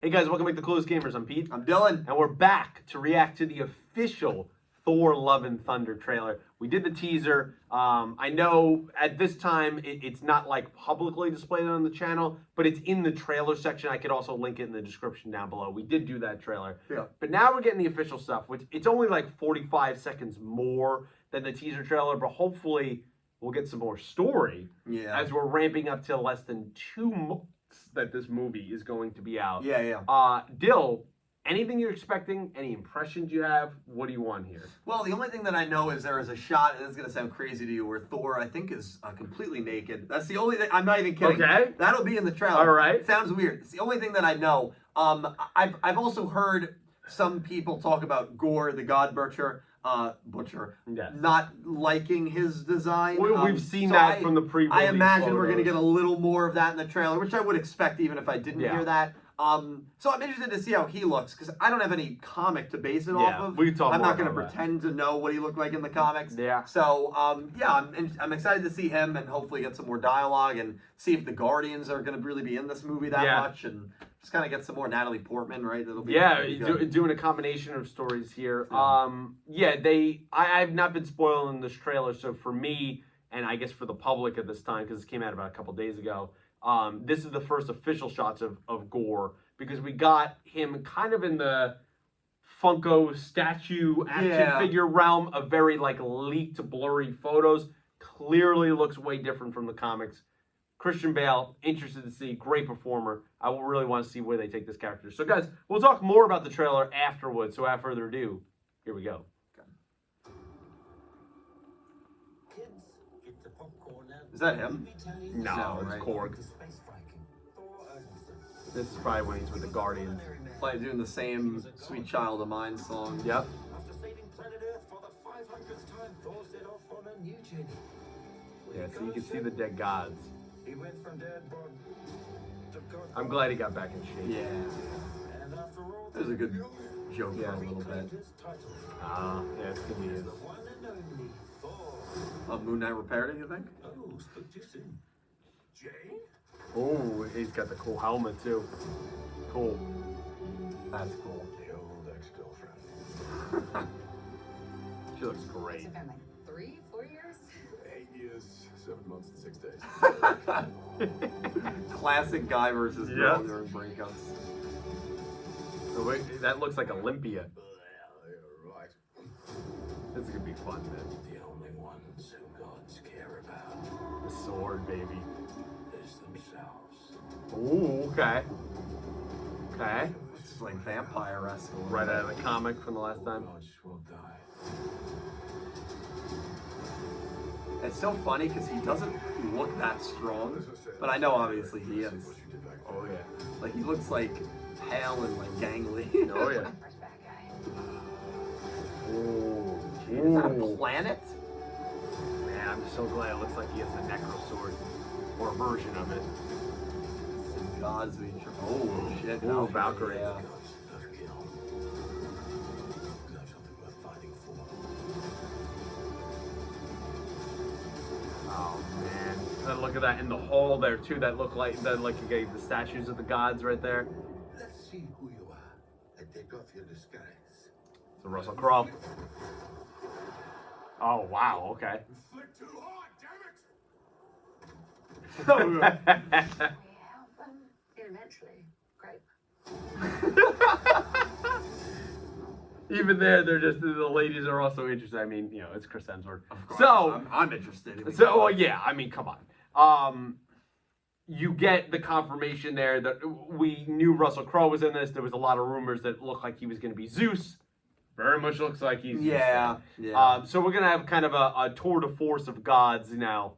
Hey guys, welcome back to Clueless Gamers. I'm Pete. I'm Dylan. And we're back to react to the official Thor Love and Thunder trailer. We did the teaser. I know at this time it's not like publicly displayed on the channel, but it's in the trailer section. I could also link it in the description down below. We did do that trailer. Yeah. But now we're getting the official stuff, which it's only like 45 seconds more than the teaser trailer, but hopefully we'll get some more story as we're ramping up to less than 2 months that this movie is going to be out. Dill, anything you're expecting? Any impressions you have? What do you want here? Well, the only thing that I know is there is a shot, and it's going to sound crazy to you, where Thor, I think, is completely naked. That's the only thing. I'm not even kidding. Okay. That'll be in the trailer. All right. It sounds weird. It's the only thing that I know. I've also heard some people talk about Gorr, the God Butcher, not liking his design. We've seen that from the pre-release. I imagine we're going to get a little more of that in the trailer, which I would expect even if I didn't hear that. So I'm interested to see how he looks, because I don't have any comic to base it off of. I'm not going to pretend to know what he looked like in the comics. So, I'm excited to see him and hopefully get some more dialogue and see if the Guardians are going to really be in this movie that much, and just kind of get some more Natalie Portman, right? That'll be doing a combination of stories here. I've not been spoiling this trailer, so for me, and I guess for the public at this time, because it came out about a couple days ago, this is the first official shots of Gorr, because we got him kind of in the Funko statue action figure realm of very like leaked, blurry photos. Clearly looks way different from the comics. Christian Bale, interested to see, great performer. I will really want to see where they take this character. So guys, we'll talk more about the trailer afterwards. So without further ado, here we go. Is that him? No, it's Korg. This is probably when he's with the Guardians. Like doing the same Sweet Child of Mine song. Yep. Yeah, so you can see the dead gods. I'm glad he got back in shape. Yeah. That was a good joke for a little bit. Yeah, it's gonna be his. Moon Knight repaired it, you think? Oh, he's got the cool helmet too. Cool. That's cool. The old ex-girlfriend. She looks great. It's been like 3, 4 years? 8 years, 7 months and 6 days. Classic guy versus girl during breakups. So wait, that looks like Olympia. Right. This is gonna be fun, man. The only ones who gods care about. The sword, baby. Is themselves. Ooh, okay. Okay. It's like vampire-esque. Right out of the comic from the last time. Gods will die. It's so funny because he doesn't look that strong, but I know obviously he is. Oh yeah. Like he looks like pale and like gangly. Oh yeah. Oh, is that a planet? Man, I'm so glad it looks like he has the Necro sword, or a version of it. Gods being oh shit! Ooh, Valkyrie. Yeah. Oh man, and look at that in the hall there too. That look like you gave the statues of the gods right there. Let's see who you are and take off your disguise. So Russell Crowe. Oh wow, okay. Flick too hard, damn it! Eventually. Great. Even there, they're just, the ladies are also interested. I mean, you know, it's Chris Hemsworth. So I'm interested. Yeah, I mean, come on. You get the confirmation there that we knew Russell Crowe was in this. There was a lot of rumors that looked like he was going to be Zeus. Very much looks like he's Zeus. So we're going to have kind of a tour de force of gods now.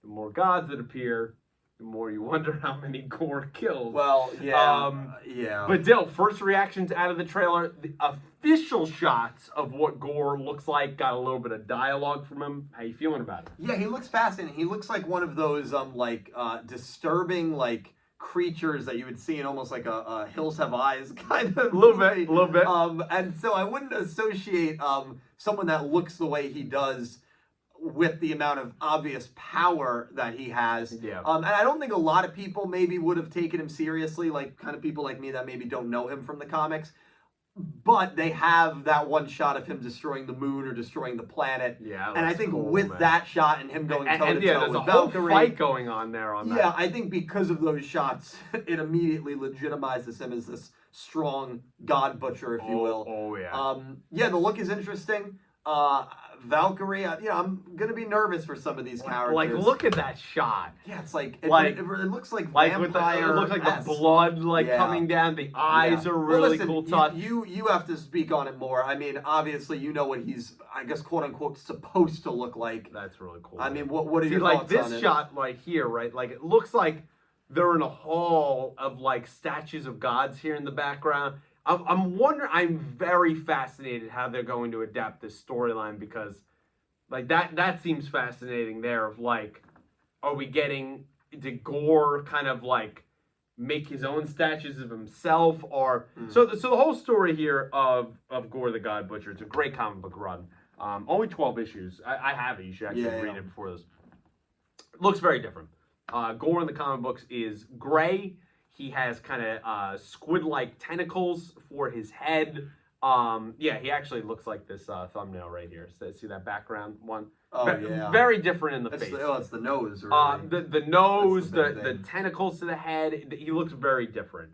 The more gods that appear, the more you wonder how many Gorr kills. Well, But Dill, first reactions out of the trailer, the official shots of what Gorr looks like, got a little bit of dialogue from him. How you feeling about it? Yeah, he looks fascinating. He looks like one of those disturbing like creatures that you would see in almost like a Hills Have Eyes kind of a little bit. And so I wouldn't associate someone that looks the way he does with the amount of obvious power that he has. Yeah. And I don't think a lot of people maybe would have taken him seriously, like kind of people like me that maybe don't know him from the comics. But they have that one shot of him destroying the moon or destroying the planet. Yeah, and I think cool, with man. that shot and him going toe to toe there's with a whole Valkyrie, fight going on there on that. yeah, I think because of those shots, it immediately legitimizes him as this strong god butcher, if you will. Oh yeah. Yeah, the look is interesting. Valkyrie, I'm gonna be nervous for some of these characters. Like, look at that shot. Yeah, it's like it looks like vampire. It looks like the blood coming down. The eyes are really listen, cool touch. You have to speak on it more. I mean, obviously, you know what he's, I guess, quote unquote, supposed to look like. That's really cool. I mean, what are your thoughts on it? This shot right here, right? Like, it looks like they're in a hall of like statues of gods here in the background. I'm wondering. I'm very fascinated how they're going to adapt this storyline, because, like, that seems fascinating. There, of like, are we getting, did Gorr kind of like make his own statues of himself, or so the whole story here of Gorr the God Butcher. It's a great comic book run. Only 12 issues. I have it. You should actually read it before this. It looks very different. Gorr in the comic books is gray. He has kind of squid-like tentacles for his head. Yeah, he actually looks like this thumbnail right here. So, see that background one? Oh, yeah. Very different in the face. It's the nose. Really. The nose, the tentacles to the head. He looks very different.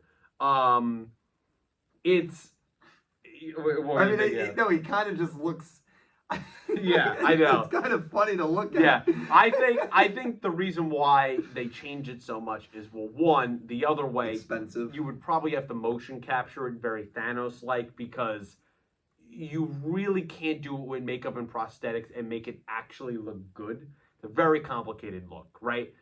It's... he kind of just looks... Yeah, I know. It's kind of funny to look at. Yeah, I think the reason why they change it so much is, well, one, the other way, expensive. You would probably have to motion capture it very Thanos-like, because you really can't do it with makeup and prosthetics and make it actually look good. It's a very complicated look, right?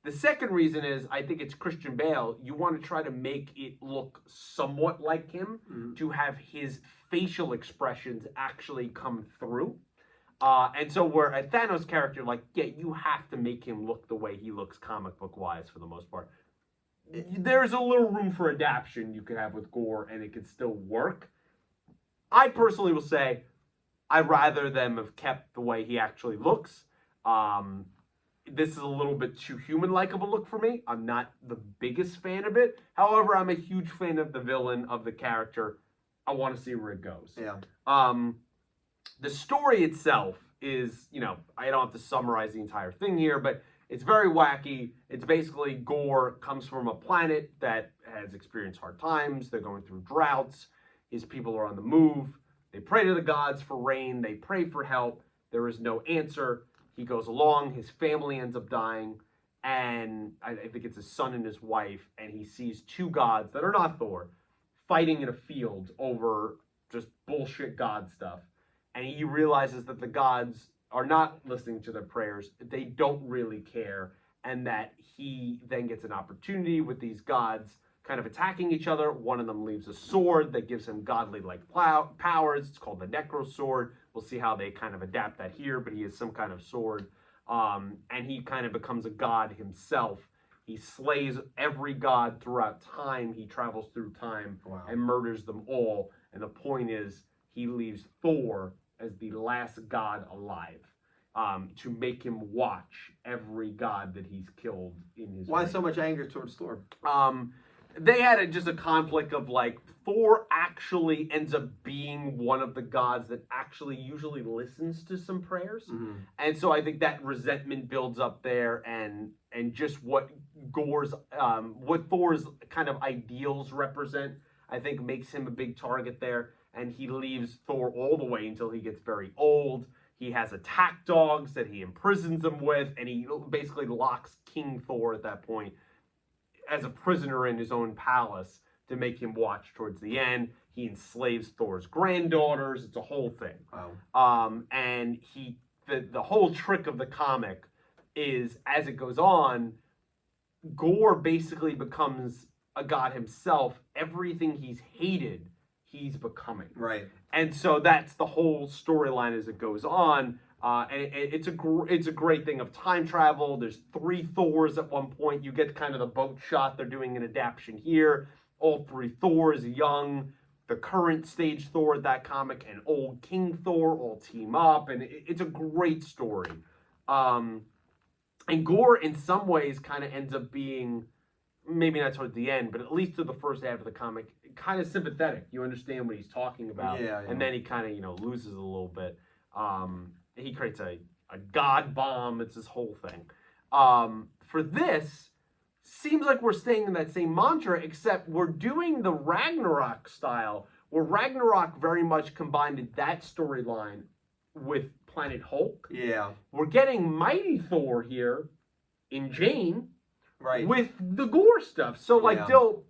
The second reason is, I think it's Christian Bale. You want to try to make it look somewhat like him, to have his facial expressions actually come through. And so where a Thanos character, like, yeah, you have to make him look the way he looks comic book wise for the most part. There's a little room for adaptation you could have with Gorr, and it could still work. I personally will say I'd rather them have kept the way he actually looks. This is a little bit too human-like of a look for me. I'm not the biggest fan of it. However, I'm a huge fan of the villain, of the character. I want to see where it goes. Yeah. The story itself is, I don't have to summarize the entire thing here, but it's very wacky. It's basically Gorr comes from a planet that has experienced hard times. They're going through droughts. His people are on the move. They pray to the gods for rain. They pray for help. There is no answer. He goes along. His family ends up dying. And I think it's his son and his wife. And he sees two gods that are not Thor fighting in a field over just bullshit god stuff. And he realizes that the gods are not listening to their prayers. They don't really care. And that he then gets an opportunity with these gods kind of attacking each other. One of them leaves a sword that gives him godly-like powers. It's called the Necro Sword. We'll see how they kind of adapt that here, but he has some kind of sword. And he kind of becomes a god himself. He slays every god throughout time. He travels through time and murders them all. And the point is, he leaves Thor as the last god alive, to make him watch every god that he's killed in his Why reign. so much anger towards Thor? They had just a conflict of, like, Thor actually ends up being one of the gods that actually usually listens to some prayers. And so I think that resentment builds up there, and just what Thor's kind of ideals represent, I think makes him a big target there. And he leaves Thor all the way until he gets very old. He has attack dogs that he imprisons them with, and he basically locks King Thor at that point as a prisoner in his own palace to make him watch towards the end. He enslaves Thor's granddaughters. It's a whole thing. Wow. And the whole trick of the comic is, as it goes on, Gorr basically becomes a god himself. Everything he's hated, he's becoming. Right. And so that's the whole storyline as it goes on. And it's a great thing of time travel. There's 3 Thors at one point. You get kind of the boat shot. They're doing an adaptation here. All 3 Thors, young, the current stage Thor, that comic, and old King Thor all team up. And it's a great story. And Gorr, in some ways, kind of ends up being, maybe not towards the end, but at least to the first half of the comic, kind of sympathetic. You understand what he's talking about. Yeah. And then he kind of, loses a little bit. He creates a god bomb. It's this whole thing. For this, seems like we're staying in that same mantra, except we're doing the Ragnarok style, where Ragnarok very much combined that storyline with Planet Hulk. Yeah. We're getting Mighty Thor here in Jane, right, with the Gorr stuff. So, like, yeah. Dill,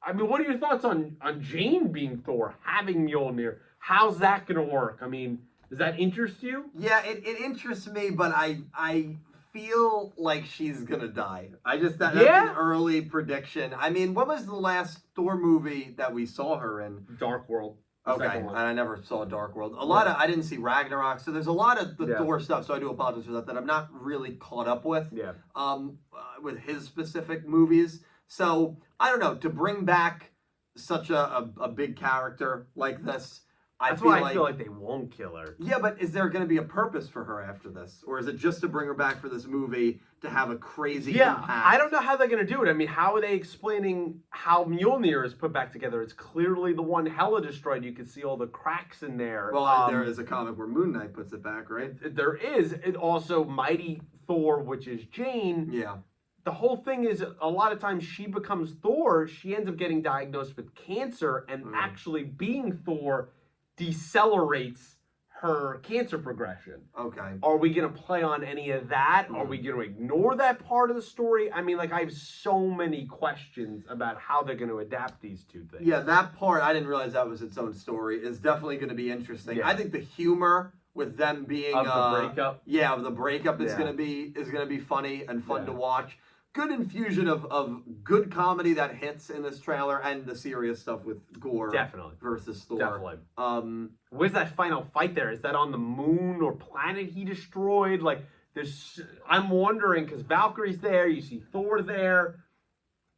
I mean, what are your thoughts on Jane being Thor, having Mjolnir? How's that going to work? I mean, does that interest you? Yeah, it interests me, but I feel like she's gonna die. That's an early prediction. I mean, what was the last Thor movie that we saw her in? Dark World. Okay, and I never saw Dark World. I didn't see Ragnarok, so there's a lot of the Thor stuff, so I do apologize for that I'm not really caught up with. Yeah. With his specific movies. So, I don't know, to bring back such a big character like this, I feel like they won't kill her. Yeah, but is there going to be a purpose for her after this? Or is it just to bring her back for this movie to have a crazy impact? I don't know how they're going to do it. I mean, how are they explaining how Mjolnir is put back together? It's clearly the one Hela destroyed. You can see all the cracks in there. Well, there is a comic where Moon Knight puts it back, right? There is. It also, Mighty Thor, which is Jane. Yeah. The whole thing is, a lot of times she becomes Thor. She ends up getting diagnosed with cancer, and actually being Thor decelerates her cancer progression. Okay. Are we going to play on any of that? Are we going to ignore that part of the story? I mean, like, I have so many questions about how they're going to adapt these two things. Yeah, that part, I didn't realize that was its own story, is definitely going to be interesting. Yeah. I think the humor with them being of the breakup. Yeah, of the breakup is gonna be funny and fun to watch. Good infusion of good comedy that hits in this trailer, and the serious stuff with Gorr versus Thor. Definitely. Where's that final fight there? Is that on the moon or planet he destroyed? Like, I'm wondering, because Valkyrie's there, you see Thor there.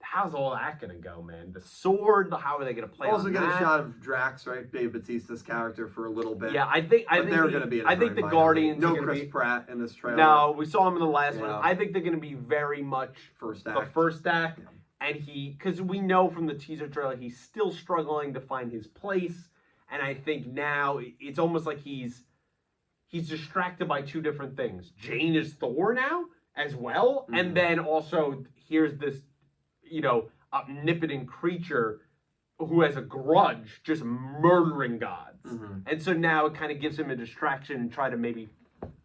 How's all that going to go, man? The sword, how are they going to play also on get that? a shot of Drax, right? Babe Batista's character for a little bit. Yeah, I think they're going to be in a I think the Guardians no Chris Pratt in this trailer. No, we saw him in the last one. I think they're going to be very much the first act. And because we know from the teaser trailer, he's still struggling to find his place. And I think now it's almost like he's distracted by two different things. Jane is Thor now as well. And then also here's this, omnipotent creature who has a grudge just murdering gods. And so now it kind of gives him a distraction and try to maybe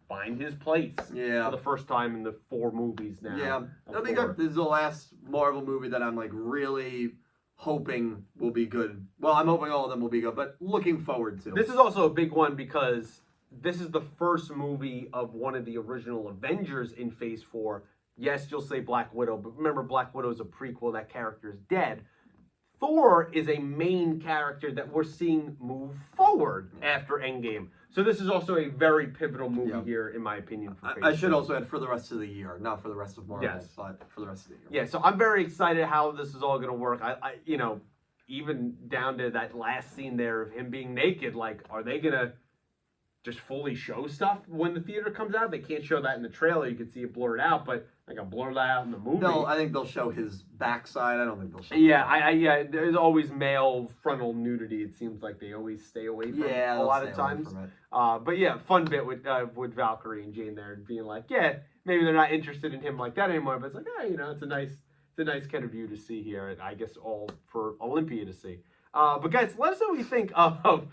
find his place. Yeah. For the first time in the 4 movies now. Yeah. I think this is the last Marvel movie that I'm like really hoping will be good. Well, I'm hoping all of them will be good, but looking forward to. This is also a big one because this is the first movie of one of the original Avengers in Phase 4. Yes, you'll say Black Widow, but remember, Black Widow is a prequel. That character is dead. Thor is a main character that we're seeing move forward after Endgame. So this is also a very pivotal movie here, in my opinion. For I should also add for the rest of the year, not for the rest of Marvel, but for the rest of the year. Yeah, so I'm very excited how this is all going to work. I even down to that last scene there of him being naked, like, are they going to just fully show stuff when the theater comes out? They can't show that in the trailer. You can see it blurred out, but they can blur that out in the movie. I think they'll show his backside. I don't think they'll show. Yeah, there's always male frontal nudity. It seems like they always stay away from it a lot of times. But yeah, fun bit with Valkyrie and Jane there being like, yeah, maybe they're not interested in him like that anymore, but it's like, it's a nice kind of view to see here, and I guess all for Olympia to see. But guys, let us know what you think of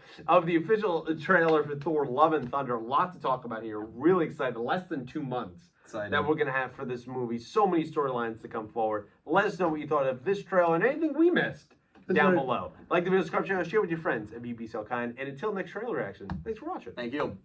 the official trailer for Thor: Love and Thunder. A lot to talk about here. Really excited. Less than 2 months that we're going to have for this movie. So many storylines to come forward. Let us know what you thought of this trailer and anything we missed down below. Like the video, subscribe channel, share with your friends, and be so kind. And until next trailer reaction, thanks for watching. Thank you.